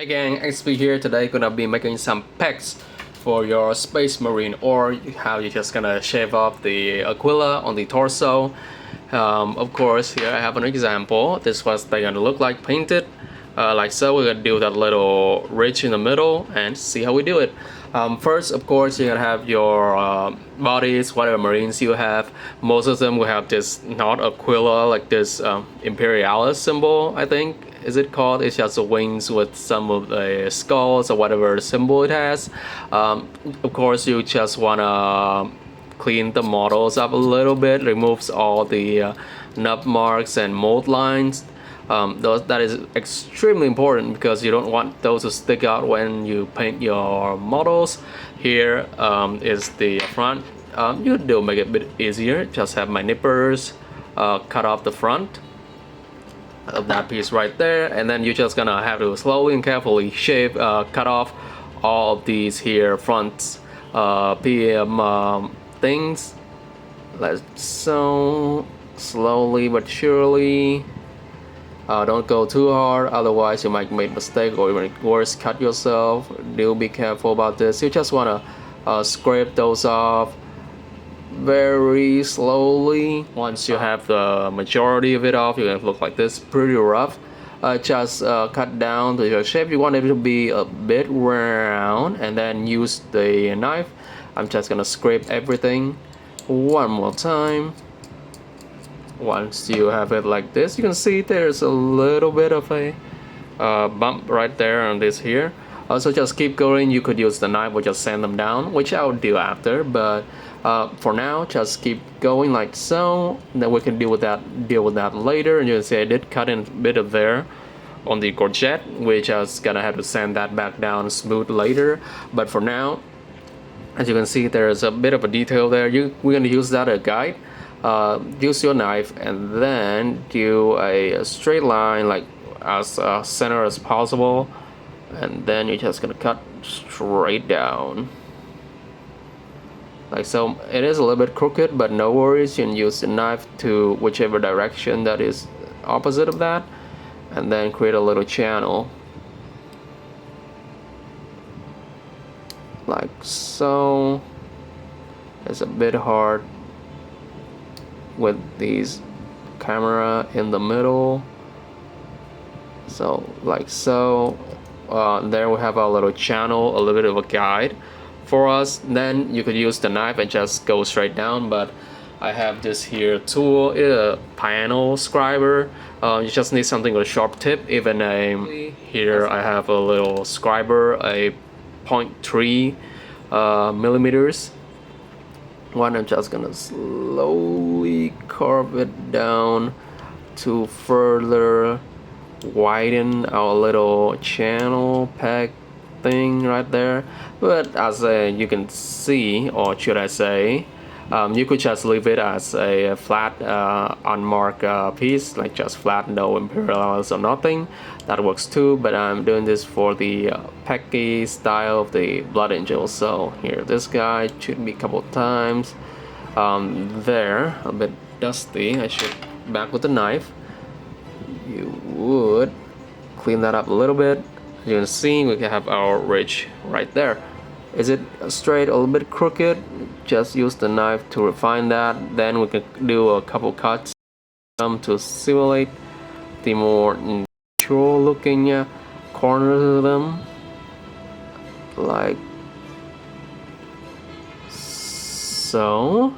Hey gang, XP here. Today gonna be making some pecs for your Space Marine, or how you're just gonna shave off the Aquila on the torso. Of course, here I have an example. This was they're gonna look like painted, like so. We're gonna do that little ridge in the middle and see how we do it. First, of course, you're gonna have your bodies, whatever Marines you have. Most of them will have this not Aquila, like this Imperialis symbol, I think. Is it called? It's just the wings with some of the skulls or whatever symbol it has. Of course, you just wanna clean the models up a little bit, removes all the nub marks and mold lines. That is extremely important because you don't want those to stick out when you paint your models. Here is the front. You do make it a bit easier. Just have my nippers cut off the front of that piece right there, and then you're just gonna have to slowly and carefully shave, cut off all of these here front PM things, like so, slowly but surely. Don't go too hard, otherwise you might make a mistake or even worse, cut yourself. Do be careful about this. You just wanna scrape those off very slowly. Once you have the majority of it off, you're gonna look like this, pretty rough. Just cut down to your shape. You want it to be a bit round, and then use the knife. I'm just gonna scrape everything one more time. Once you have it like this, you can see there's a little bit of a bump right there on this here. So just keep going. You could use the knife or just sand them down, which I'll do after, but for now just keep going like so. Then we can deal with that later. And you can see I did cut in a bit of there on the gorget. We're just gonna have to sand that back down smooth later, but for now, as you can see, there's a bit of a detail there. We're gonna use that as a guide. Use your knife and then do a straight line, like as center as possible, and then you're just gonna cut straight down like so. It is a little bit crooked, but no worries. You can use the knife to whichever direction that is opposite of that, and then create a little channel like so. It's a bit hard with these camera in the middle, so like so. There we have our little channel, a little bit of a guide for us. Then you could use the knife and just go straight down, but I have this here tool, a panel scriber. You just need something with a sharp tip. Even here I have a little scriber, a 0.3 millimeters one. I'm just gonna slowly carve it down to further widen our little channel pack thing right there. But as you can see, or should I say, you could just leave it as a flat unmarked piece, like just flat, no imperials or nothing. That works too, but I'm doing this for the pecky style of the blood angels. So here, this guy should be a couple times. There, a bit dusty. I should back with the knife. You would clean that up a little bit. As you can see, we can have our ridge right there. Is it straight, a little bit crooked? Just use the knife to refine that. Then we can do a couple cuts to simulate the more natural looking corners of them, like so.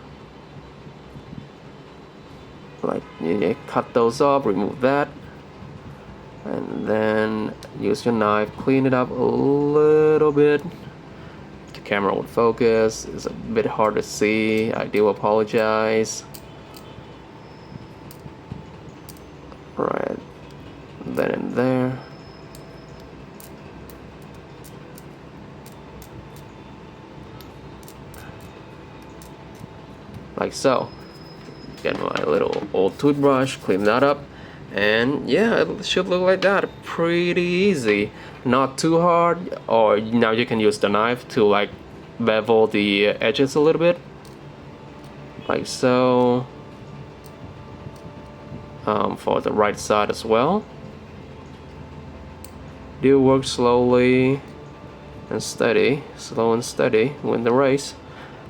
Like, you cut those off, remove that, and then use your knife, clean it up a little bit. The camera won't focus, it's a bit hard to see, I do apologize. Right then and there. Like so. Get my little old toothbrush, clean that up, and yeah, it should look like that. Pretty easy, not too hard. Or now you can use the knife to like bevel the edges a little bit, like so. For the right side as well. do work slowly and steady, slow and steady win the race.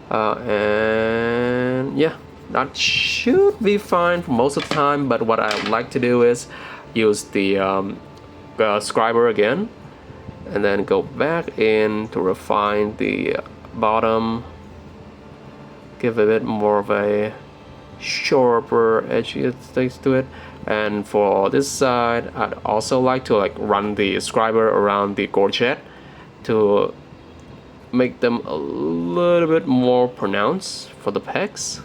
And yeah, that should be fine for most of the time, but what I like to do is use the scriber again and then go back in to refine the bottom, give a bit more of a sharper edge to it. And for this side, I'd also like to run the scriber around the gorget to make them a little bit more pronounced for the pecs.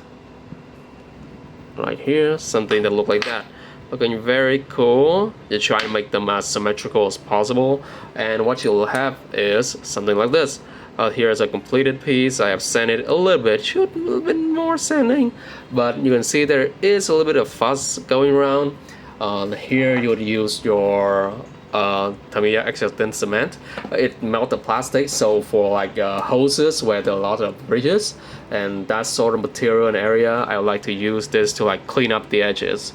Right here, something that look like that. Looking very cool. You try to make them as symmetrical as possible, and what you'll have is something like this. Here's a completed piece. I have sanded a little bit, should a little bit more sanding, but you can see there is a little bit of fuzz going around. Here you would use your Tamiya extra thin cement. It melts the plastic, so for hoses where there are a lot of bridges and that sort of material and area, I would like to use this to clean up the edges.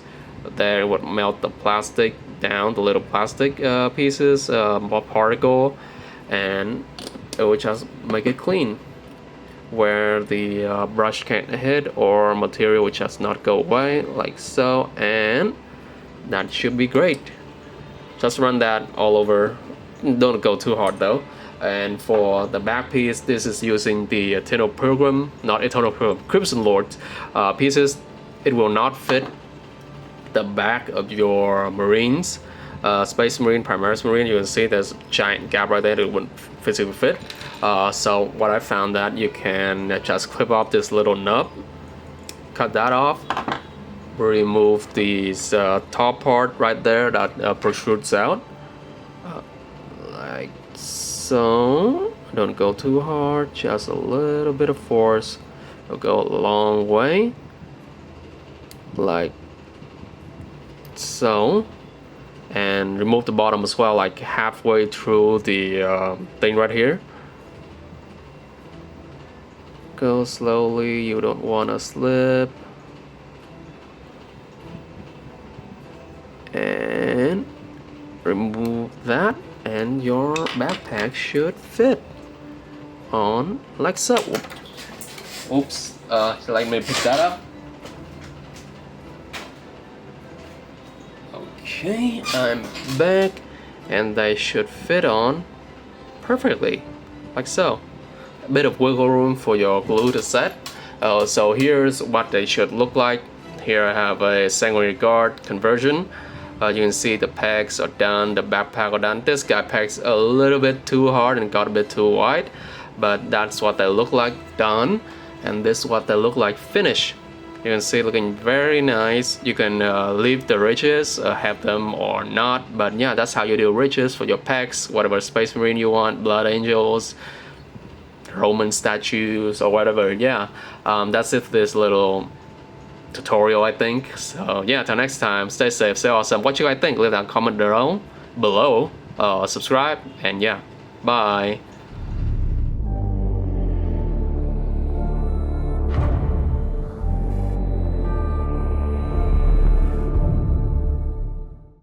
There it would melt the plastic down, the little plastic pieces, more particle, and it would just make it clean. Where the brush can't hit or material would just not go away, like so, and that should be great. Just run that all over, don't go too hard though. And for the back piece, this is using the Eternal Pilgrim, not Eternal Pilgrim, Crimson Lord pieces. It will not fit the back of your Marines, Space Marine, Primaris Marine. You can see there's a giant gap right there that wouldn't physically fit. So what I found that you can just clip off this little nub, cut that off, remove this top part right there that protrudes out, like so. Don't go too hard, just a little bit of force. It'll go a long way, like so. And remove the bottom as well, like halfway through the thing right here. Go slowly, you don't want to slip. And remove that, and your backpack should fit on like so. Oops, let me pick that up. Okay, I'm back, and they should fit on perfectly, like so. A bit of wiggle room for your glue to set. So here's what they should look like. Here I have a Sanguinary Guard conversion. You can see the pegs are done, the backpack are done. This guy pegs a little bit too hard and got a bit too wide, but that's what they look like done, and this is what they look like finished. You can see looking very nice. You can leave the ridges, have them or not, but yeah, that's how you do ridges for your pecs, whatever Space Marine you want, Blood Angels, Roman statues, or whatever. Yeah, that's it for this little tutorial, I think. So yeah, till next time, stay safe, stay awesome. What you guys think, leave down a comment below, subscribe, and yeah, bye.